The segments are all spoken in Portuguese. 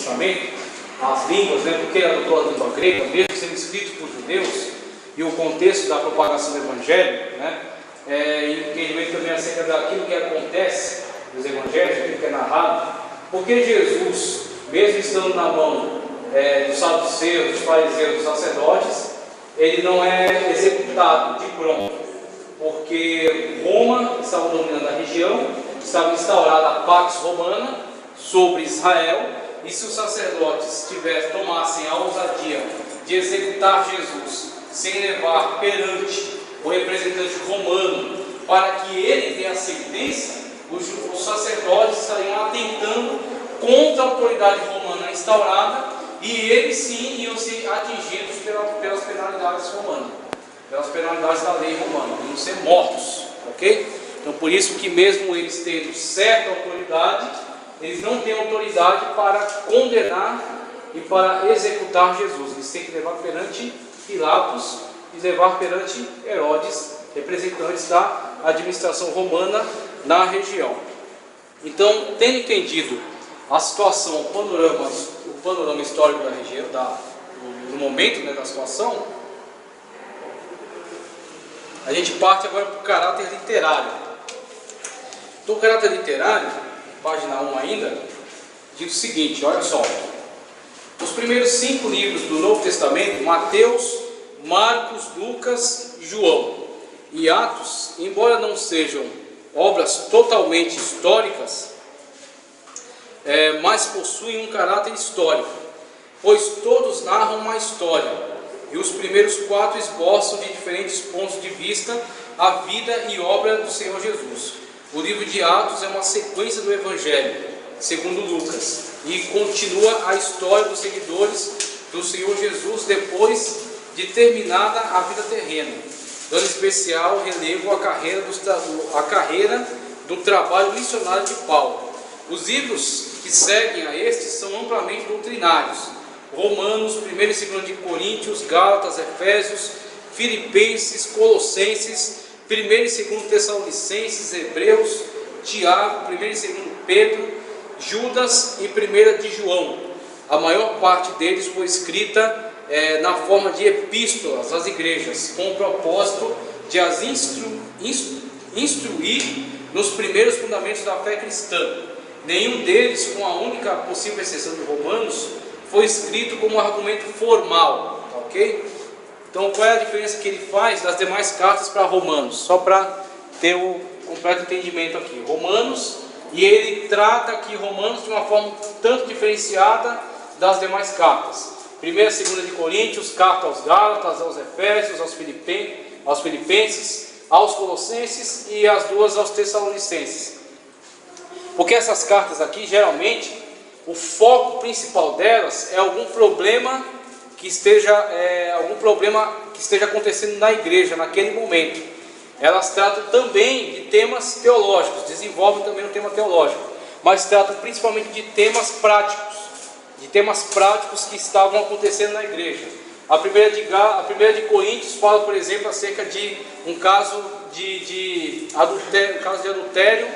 Testamento, as línguas, né, porque ele adotou a língua grega, mesmo sendo escrito por judeus, e o contexto da propagação do Evangelho, né, e entendimento também acerca daquilo que acontece nos Evangelhos, aquilo que é narrado, porque Jesus, mesmo estando na mão dos saduceus, dos fariseus, dos sacerdotes, ele não é executado de pronto, porque Roma estava dominando a região, estava instaurada a Pax Romana sobre Israel, e se os sacerdotes tomassem a ousadia de executar Jesus sem levar perante o representante romano para que ele dê a sentença, os sacerdotes estariam atentando contra a autoridade romana instaurada, e eles sim iam ser atingidos pelas penalidades romanas, pelas penalidades da lei romana, iam ser mortos, ok? Então por isso que mesmo eles tendo certa autoridade, eles não têm autoridade para condenar e para executar Jesus. Eles têm que levar perante Pilatos e levar perante Herodes, representantes da administração romana na região. Então, tendo entendido a situação, o panorama histórico da região, do momento, né, da situação, a gente parte agora para o caráter literário. Então, o caráter literário, página 1 ainda, diz o seguinte, olha só: os primeiros 5 livros do Novo Testamento, Mateus, Marcos, Lucas e João, e Atos, embora não sejam obras totalmente históricas, mas possuem um caráter histórico, pois todos narram uma história, e os primeiros 4 esboçam de diferentes pontos de vista a vida e obra do Senhor Jesus. O livro de Atos é uma sequência do Evangelho, segundo Lucas, e continua a história dos seguidores do Senhor Jesus depois de terminada a vida terrena, dando especial relevo à carreira do trabalho missionário de Paulo. Os livros que seguem a estes são amplamente doutrinários: Romanos, 1 e 2 de Coríntios, Gálatas, Efésios, Filipenses, Colossenses, 1 e 2 Tessalonicenses, Hebreus, Tiago, 1 e 2 Pedro, Judas e 1 de João. A maior parte deles foi escrita na forma de epístolas às igrejas, com o propósito de as instruir nos primeiros fundamentos da fé cristã. Nenhum deles, com a única possível exceção de Romanos, foi escrito como argumento formal, ok? Então, qual é a diferença que ele faz das demais cartas para Romanos? Só para ter o completo entendimento aqui. Romanos, e ele trata aqui Romanos de uma forma tanto diferenciada das demais cartas. 1 e 2 de Coríntios, carta aos Gálatas, aos Efésios, aos Filipenses, aos Colossenses e as 2 aos Tessalonicenses. Porque essas cartas aqui, geralmente, o foco principal delas é algum problema que esteja acontecendo na igreja naquele momento. Elas tratam também de temas teológicos, desenvolvem também um tema teológico, mas tratam principalmente de temas práticos que estavam acontecendo na igreja. A primeira de Coríntios fala, por exemplo, acerca de um caso de adultério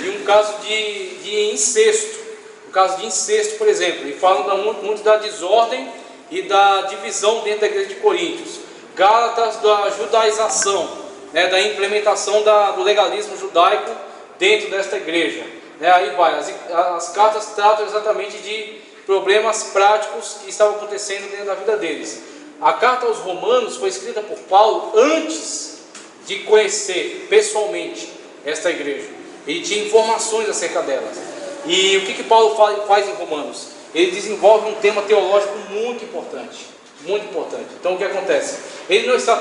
e um caso de incesto. Um caso de incesto, por exemplo, e falam muito da desordem e da divisão dentro da igreja de Coríntios. Gálatas, da judaização, né, da implementação do legalismo judaico dentro desta igreja. Aí vai, as cartas tratam exatamente de problemas práticos que estavam acontecendo dentro da vida deles. A carta aos Romanos foi escrita por Paulo antes de conhecer pessoalmente esta igreja. Ele tinha informações acerca delas. E o que Paulo faz em Romanos? Ele desenvolve um tema teológico muito importante. Muito importante. Então o que acontece? Ele não está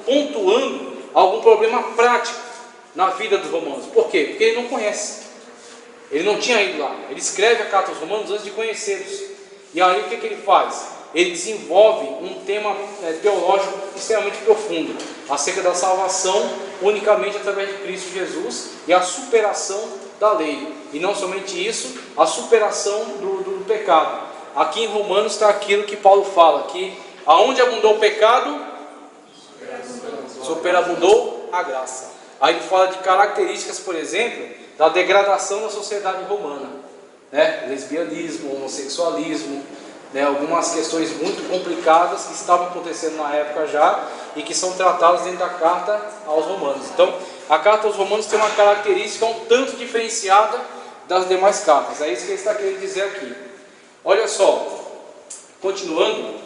pontuando algum problema prático na vida dos romanos. Por quê? Porque ele não conhece. Ele não tinha ido lá. Ele escreve a carta aos Romanos antes de conhecê-los. E aí o que ele faz? Ele desenvolve um tema teológico extremamente profundo acerca da salvação unicamente através de Cristo Jesus e a superação da lei. E não somente isso, a superação do pecado. Aqui em Romanos está aquilo que Paulo fala, que aonde abundou o pecado, superabundou a graça. Aí ele fala de características, por exemplo, da degradação da sociedade romana. né? Lesbianismo, homossexualismo, né? Algumas questões muito complicadas que estavam acontecendo na época já e que são tratadas dentro da carta aos Romanos. Então, a carta aos Romanos tem uma característica um tanto diferenciada das demais cartas. É isso que ele está querendo dizer aqui. Olha só, continuando,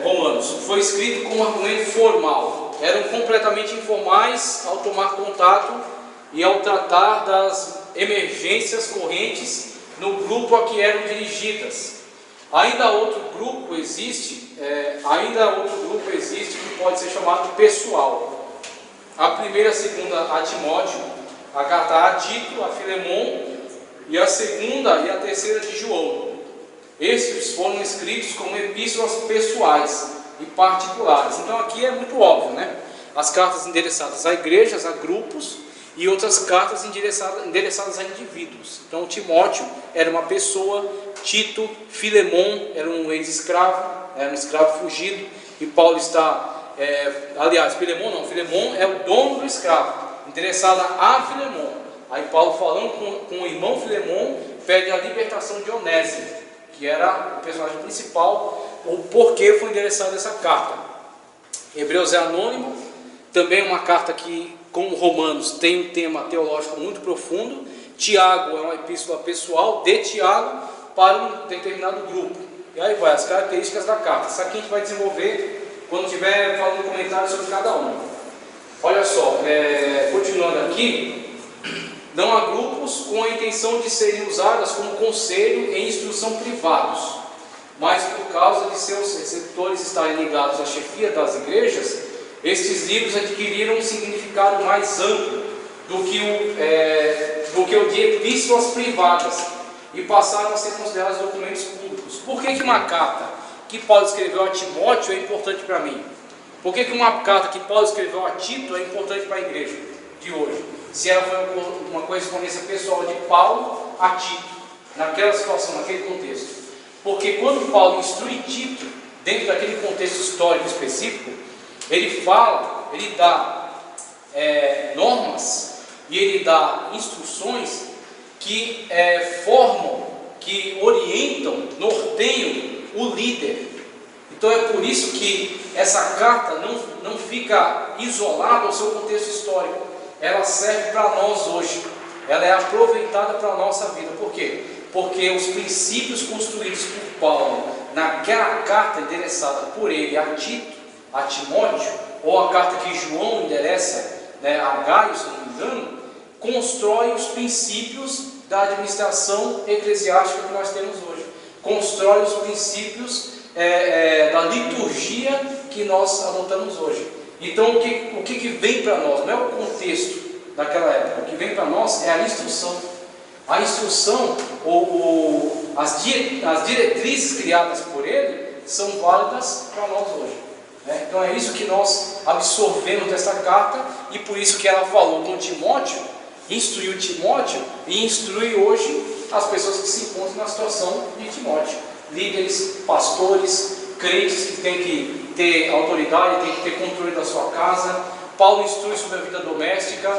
Romanos foi escrito com um argumento formal. Eram completamente informais ao tomar contato e ao tratar das emergências correntes no grupo a que eram dirigidas. Ainda outro grupo existe que pode ser chamado pessoal. A primeira, a segunda a Timóteo, a carta a Tito, a Filemon, e a segunda e a terceira de João. Estes foram escritos como epístolas pessoais e particulares. Então aqui é muito óbvio, né? As cartas endereçadas a igrejas, a grupos, e outras cartas endereçadas a indivíduos. Então Timóteo era uma pessoa, Tito, Filemon era um ex-escravo, era um escravo fugido, e Paulo está, Filemon é o dono do escravo, interessado a Filemon. Aí Paulo, falando com o irmão Filemon, pede a libertação de Onésimo, que era o personagem principal, o porquê foi endereçada essa carta. Hebreus é anônimo, também uma carta que, como Romanos, tem um tema teológico muito profundo. Tiago é uma epístola pessoal de Tiago para um determinado grupo. E aí vai as características da carta. Isso aqui a gente vai desenvolver quando estiver falando comentários sobre cada uma. Olha só, continuando aqui, não há grupos com a intenção de serem usadas como conselho e instrução privados, mas por causa de seus receptores estarem ligados à chefia das igrejas, estes livros adquiriram um significado mais amplo do que o de epístolas privadas e passaram a ser considerados documentos públicos. Por que uma carta que Paulo escreveu a Timóteo é importante para mim? Por que uma carta que Paulo escreveu a Tito é importante para a igreja de hoje? Se ela foi uma correspondência pessoal de Paulo a Tito, naquela situação, naquele contexto. Porque quando Paulo instrui Tito, dentro daquele contexto histórico específico, ele fala, ele dá normas e ele dá instruções que formam, que orientam, norteiam o líder. Então é por isso que essa carta não fica isolada ao seu contexto histórico. Ela serve para nós hoje. Ela é aproveitada para a nossa vida. Por quê? Porque os princípios construídos por Paulo naquela carta endereçada por ele a Tito, a Timóteo, ou a carta que João endereça, a Gaio, se não me engano, constrói os princípios da administração eclesiástica que nós temos hoje. Constrói os princípios da liturgia que nós adotamos hoje. Então o que vem para nós? Não é o contexto daquela época. O que vem para nós é a instrução. A instrução, as diretrizes criadas por ele, são válidas para nós hoje. Então é isso que nós absorvemos dessa carta, e por isso que ela falou com Timóteo, instruiu Timóteo e instrui hoje as pessoas que se encontram na situação de Timóteo. Líderes, pastores, crentes que têm que ter autoridade, têm que ter controle da sua casa. Paulo instrui sobre a vida doméstica,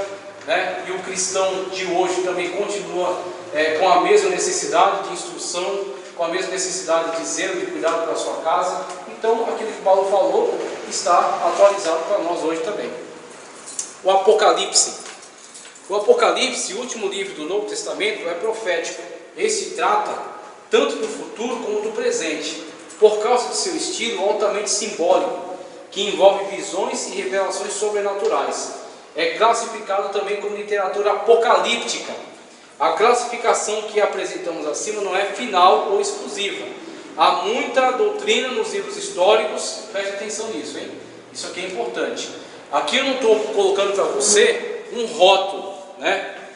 e o cristão de hoje também continua com a mesma necessidade de instrução, com a mesma necessidade de zelo, de cuidado pela sua casa. Então aquilo que Paulo falou está atualizado para nós hoje também. O Apocalipse, o último livro do Novo Testamento, é profético. Esse trata tanto do futuro como do presente, por causa de seu estilo altamente simbólico, que envolve visões e revelações sobrenaturais. É classificado também como literatura apocalíptica. A classificação que apresentamos acima não é final ou exclusiva. Há muita doutrina nos livros históricos, preste atenção nisso, hein? Isso aqui é importante. Aqui eu não estou colocando para você um rótulo,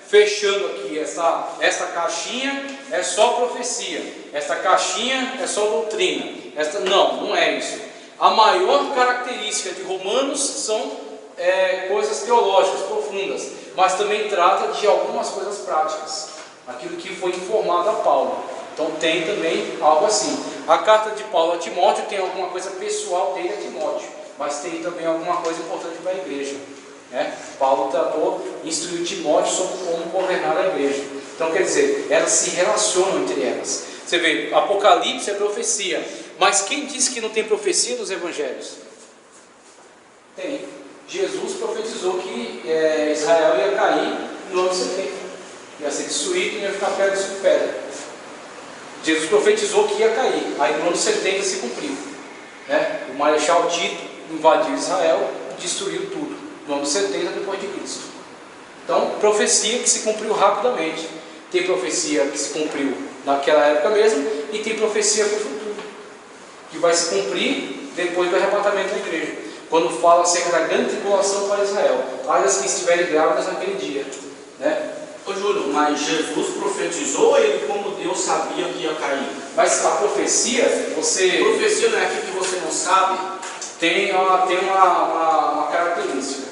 fechando aqui, esta caixinha é só profecia, esta caixinha é só doutrina. Não é isso. A maior característica de Romanos são coisas teológicas profundas, mas também trata de algumas coisas práticas, aquilo que foi informado a Paulo. Então tem também algo assim. A carta de Paulo a Timóteo tem alguma coisa pessoal dele a Timóteo, mas tem também alguma coisa importante para a igreja. Paulo instruiu Timóteo sobre como governar a igreja. Então quer dizer, elas se relacionam entre elas. Você vê, Apocalipse é profecia, mas quem disse que não tem profecia nos evangelhos? Tem. Jesus profetizou que Israel ia cair no ano 70, ia ser destruído e ia ficar pedra sobre pedra. Jesus profetizou que ia cair, aí no ano 70 se cumpriu, né? O Marechal Tito invadiu Israel e destruiu tudo, no ano 70 depois de Cristo. Então, profecia que se cumpriu rapidamente. Tem profecia que se cumpriu naquela época mesmo, e tem profecia para o futuro, que vai se cumprir depois do arrebatamento da igreja, quando fala acerca da grande tribulação para Israel, ai das que estiverem grávidas naquele dia, né? Ô Júlio, mas Jesus profetizou, ele como Deus sabia que ia cair? Mas a profecia, Profecia não é aquilo que você não sabe? tem uma característica.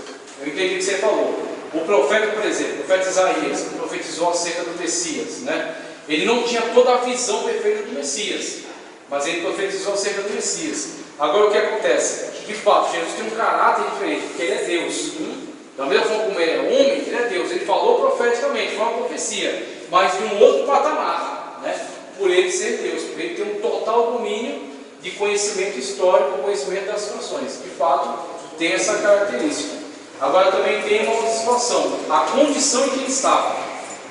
Eu entendi o que você falou. O profeta, por exemplo, o profeta Isaías, que profetizou acerca do Messias, né? Ele não tinha toda a visão perfeita do Messias, mas ele profetizou acerca do Messias. Agora o que acontece? Que de fato Jesus tem um caráter diferente, porque ele é Deus. Da mesma forma como ele é homem, ele é Deus. Ele falou profeticamente, foi uma profecia, mas de um outro patamar, né? Por ele ser Deus, por ele ter um total domínio de conhecimento histórico, conhecimento das situações. De fato, tem essa característica. Agora também tem uma outra situação, a condição em que ele estava.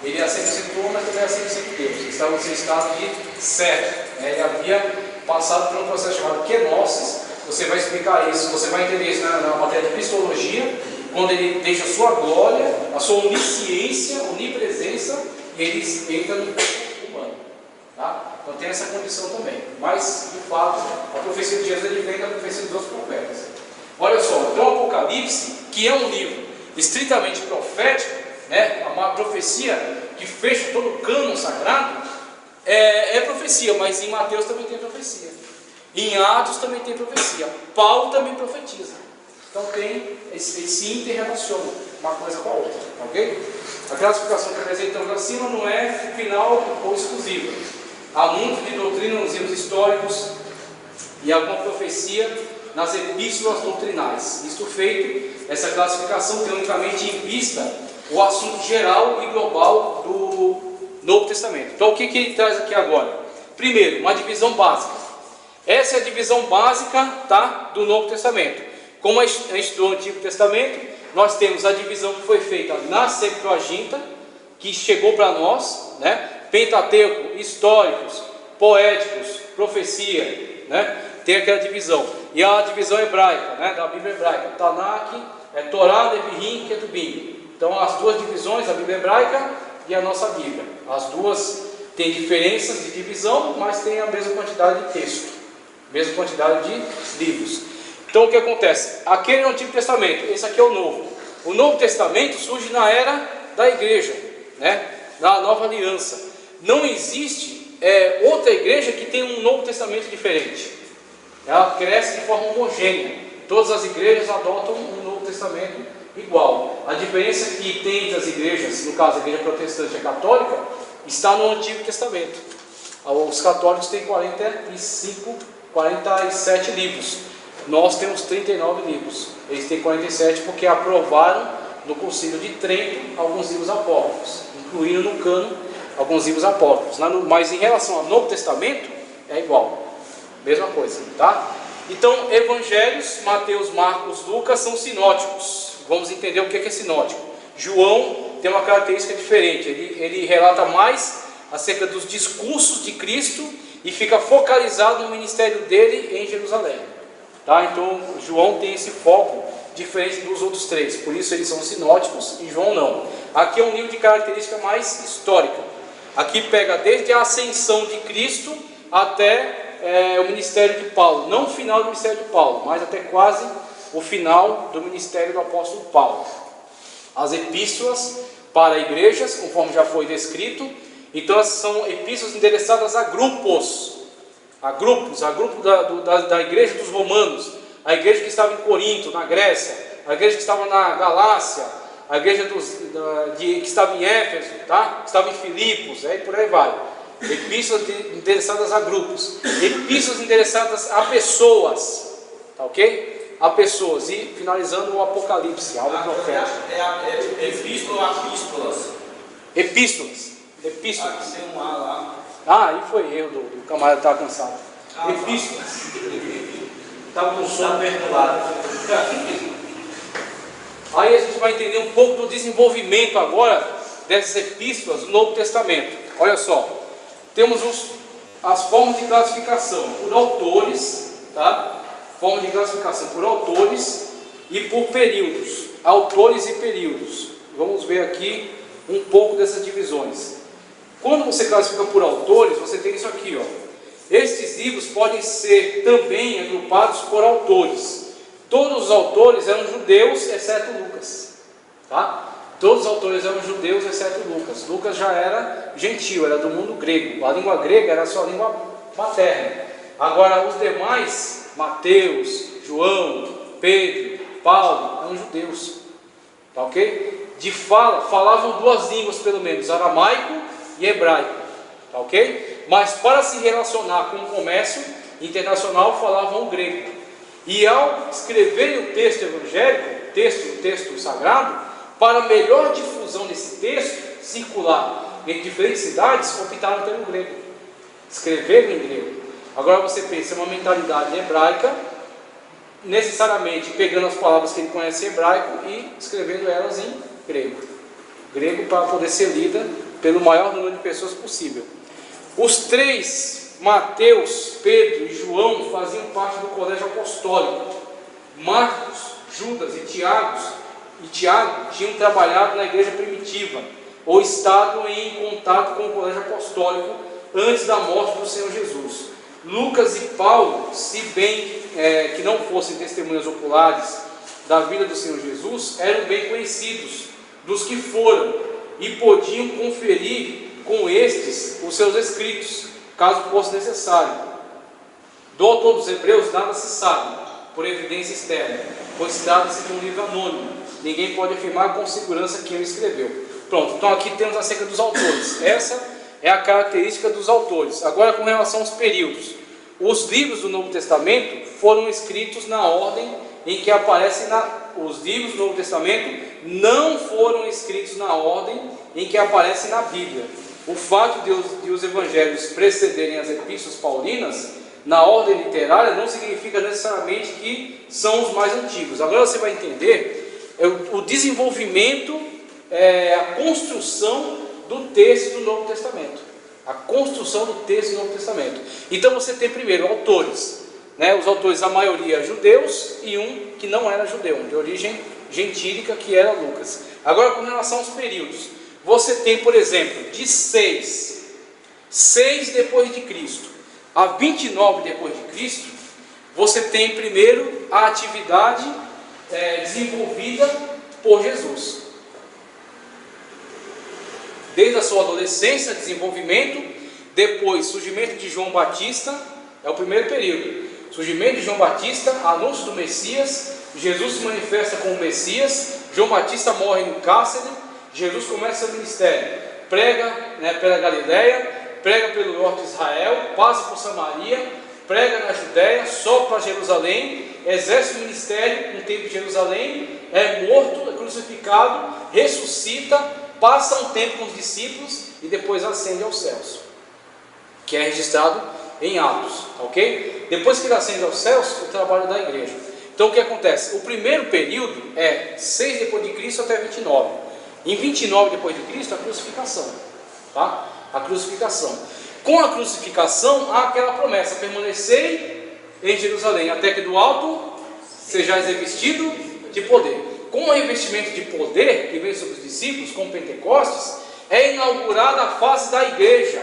Ele era 100% homem, mas também era 100% Deus. Ele estava em estado de servo, né? Ele havia passado por um processo chamado kenosis. Você vai explicar isso, você vai entender isso na matéria de cristologia, quando ele deixa a sua glória, a sua onisciência, onipresença, e ele entra no corpo humano. Tá? Então tem essa condição também. Mas, de fato, a profecia de Jesus vem da profecia dos outros profetas. Olha só, então o Apocalipse, que é um livro estritamente profético, né, uma profecia que fecha todo o cânon sagrado, é profecia, mas em Mateus também tem profecia, em Atos também tem profecia, Paulo também profetiza. Então eles se interrelacionam uma coisa com a outra, ok? A classificação que apresentamos acima não é final ou exclusiva. Há muito de doutrina nos livros históricos e alguma profecia nas epístolas doutrinais. Isto feito, essa classificação tem unicamente em vista o assunto geral e global do Novo Testamento. Então o que ele traz aqui agora? Primeiro, uma divisão básica. Essa é a divisão básica, tá, do Novo Testamento. Como a gente estudou no Antigo Testamento, nós temos a divisão que foi feita na Septuaginta, que chegou para nós, né? Pentateuco, históricos, poéticos, profecia, né? Tem aquela divisão. E a divisão hebraica, né? Da Bíblia hebraica, Tanakh, Torá, Neviim, Ketubim. Então as duas divisões, a Bíblia hebraica e a nossa Bíblia. As duas têm diferenças de divisão, mas têm a mesma quantidade de texto, mesma quantidade de livros. Então o que acontece? Aquele é o Antigo Testamento, esse aqui é o Novo. O Novo Testamento surge na era da igreja, né? Na Nova Aliança. Não existe outra igreja que tenha um Novo Testamento diferente. Ela cresce de forma homogênea. Todas as igrejas adotam um Novo Testamento igual. A diferença que tem entre as igrejas, no caso a igreja protestante e a católica, está no Antigo Testamento. Os católicos têm 47 livros. Nós temos 39 livros. Eles têm 47 porque aprovaram no Concílio de Trento alguns livros apócrifos, incluindo no cânon alguns livros apócrifos. Mas em relação ao Novo Testamento, é igual. Mesma coisa, tá? Então, evangelhos, Mateus, Marcos, Lucas, são sinóticos. Vamos entender o que é sinótico. João tem uma característica diferente. Ele relata mais acerca dos discursos de Cristo e fica focalizado no ministério dele em Jerusalém. Tá? Então, João tem esse foco diferente dos outros três. Por isso eles são sinóticos e João não. Aqui é um livro de característica mais histórica. Aqui pega desde a ascensão de Cristo até o ministério de Paulo, não o final do ministério de Paulo, mas até quase o final do ministério do apóstolo Paulo. As epístolas para igrejas, conforme já foi descrito, então essas são epístolas endereçadas a grupos, a grupo da igreja dos romanos, a igreja que estava em Corinto, na Grécia, a igreja que estava na Galácia, a igreja que estava em Éfeso, tá? Que estava em Filipos, e por aí vai. Epístolas endereçadas a grupos, epístolas endereçadas a pessoas, tá ok? A pessoas. E finalizando o Apocalipse, a aula profética. É epístola ou epístolas? Epístolas. Epístolas. Ah, tem um A lá. Ah, aí foi erro do camarada que estava cansado. Ah, Epístolas. Estava com sono perturbado. Aí a gente vai entender um pouco do desenvolvimento agora dessas epístolas do Novo Testamento. Olha só, temos as formas de classificação por autores, tá? Forma de classificação por autores e por períodos, autores e períodos. Vamos ver aqui um pouco dessas divisões. Quando você classifica por autores, você tem isso aqui, ó. Estes livros podem ser também agrupados por autores. Todos os autores eram judeus, exceto Lucas, tá? Todos os autores eram judeus, exceto Lucas. Lucas já era gentil, era do mundo grego. A língua grega era a sua língua materna. Agora, os demais, Mateus, João, Pedro, Paulo, eram judeus, tá ok? Falavam duas línguas pelo menos, aramaico e hebraico, tá ok? Mas para se relacionar com o comércio internacional, falavam o grego. E ao escreverem o texto evangélico, o texto sagrado, para melhor difusão desse texto circular em diferentes cidades, optaram pelo grego, escreveram em grego. Agora você pensa, uma mentalidade hebraica, necessariamente pegando as palavras que ele conhece em hebraico e escrevendo elas em grego para poder ser lida pelo maior número de pessoas possível. Os três, Mateus, Pedro e João, faziam parte do colégio apostólico. Marcos, Judas e Tiago tinham trabalhado na igreja primitiva ou estado em contato com o colégio apostólico antes da morte do Senhor Jesus. Lucas e Paulo, se bem que não fossem testemunhas oculares da vida do Senhor Jesus, eram bem conhecidos dos que foram e podiam conferir com estes os seus escritos, caso fosse necessário. Do autor dos Hebreus nada se sabe, por evidência externa, pois trata-se de um livro anônimo. Ninguém pode afirmar com segurança quem o escreveu. Pronto, então aqui temos acerca dos autores. Essa é a característica dos autores. Agora, com relação aos períodos. Os livros do Novo Testamento foram escritos na ordem em que aparecem os livros do Novo Testamento não foram escritos na ordem em que aparecem na Bíblia. O fato de os evangelhos precederem as epístolas paulinas na ordem literária não significa necessariamente que são os mais antigos. Agora você vai entender o desenvolvimento, a construção do texto do Novo Testamento. A construção do texto do Novo Testamento. Então você tem primeiro autores, né? Os autores, a maioria judeus, e um que não era judeu, de origem gentílica, que era Lucas. Agora, com relação aos períodos, você tem, por exemplo, de 6 depois de Cristo a 29 depois de Cristo, você tem primeiro a atividade desenvolvida por Jesus. Desde a sua adolescência, desenvolvimento, depois surgimento de João Batista, é o primeiro período. Surgimento de João Batista, anúncio do Messias, Jesus se manifesta como Messias, João Batista morre no cárcere, Jesus começa o ministério, prega pela Galileia, prega pelo norte de Israel, passa por Samaria, prega na Judéia, sobe para Jerusalém, exerce o ministério no tempo de Jerusalém, é morto, é crucificado, ressuscita, passa um tempo com os discípulos e depois ascende aos céus, que é registrado em Atos, ok? Depois que ele ascende aos céus, o trabalho da igreja. Então o que acontece? O primeiro período é 6 depois de Cristo até 29. Em 29 depois de Cristo, a crucificação, tá? A crucificação. Com a crucificação há aquela promessa: permanecei em Jerusalém até que do alto sejais revestido de poder. Com o revestimento de poder que vem sobre os discípulos com Pentecostes, é inaugurada a fase da igreja.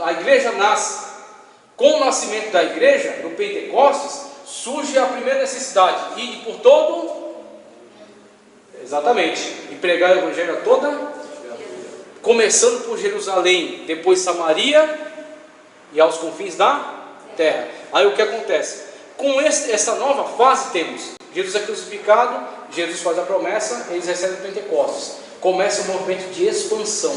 A igreja nasce. Com o nascimento da igreja, no Pentecostes, surge a primeira necessidade: ir por todo, exatamente, e pregar o evangelho a toda, começando por Jerusalém, depois Samaria e aos confins da terra. Aí o que acontece? Com essa nova fase temos Jesus é crucificado, Jesus faz a promessa, eles recebem o Pentecostes. Começa um movimento de expansão,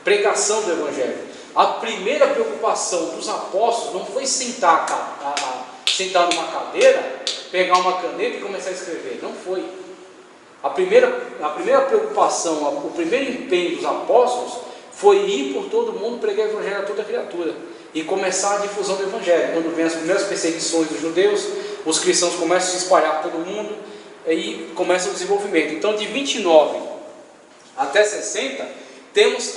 pregação do evangelho. A primeira preocupação dos apóstolos não foi sentar numa cadeira, pegar uma caneta e começar a escrever. Não foi. A primeira preocupação, o primeiro empenho dos apóstolos foi ir por todo mundo, pregar o evangelho a toda criatura e começar a difusão do evangelho. Quando vem as primeiras perseguições dos judeus, os cristãos começam a se espalhar por todo mundo e começa o desenvolvimento. Então, de 29 até 60, temos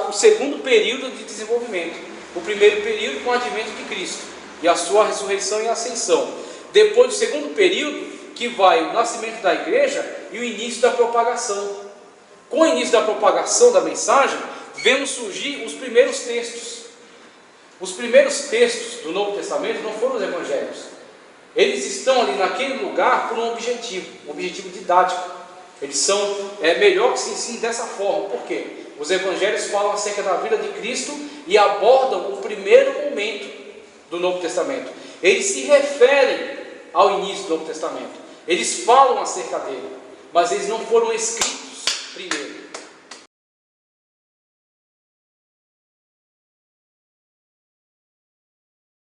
o segundo período de desenvolvimento. O primeiro período com o advento de Cristo e a sua ressurreição e ascensão. Depois do segundo período, que vai o nascimento da igreja e o início da propagação. Com o início da propagação da mensagem, vemos surgir os primeiros textos. Os primeiros textos do Novo Testamento não foram os evangelhos. Eles estão ali naquele lugar por um objetivo didático. Eles são melhor que se ensine dessa forma. Por quê? Os evangelhos falam acerca da vida de Cristo e abordam o primeiro momento do Novo Testamento. Eles se referem ao início do Novo Testamento. Eles falam acerca dele, mas eles não foram escritos primeiro.